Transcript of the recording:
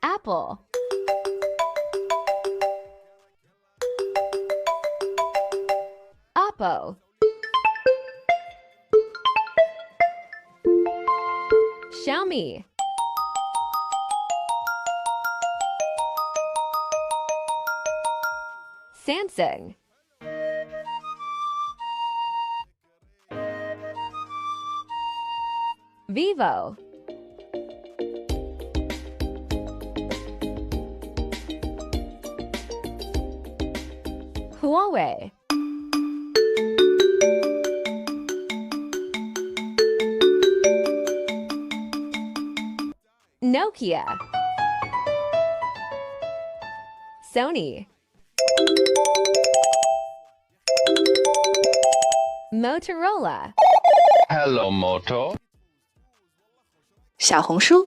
Apple. Oppo. Xiaomi. Samsung. Vivo. Huawei. Nokia. Sony. Motorola. Hello, Moto. 小红书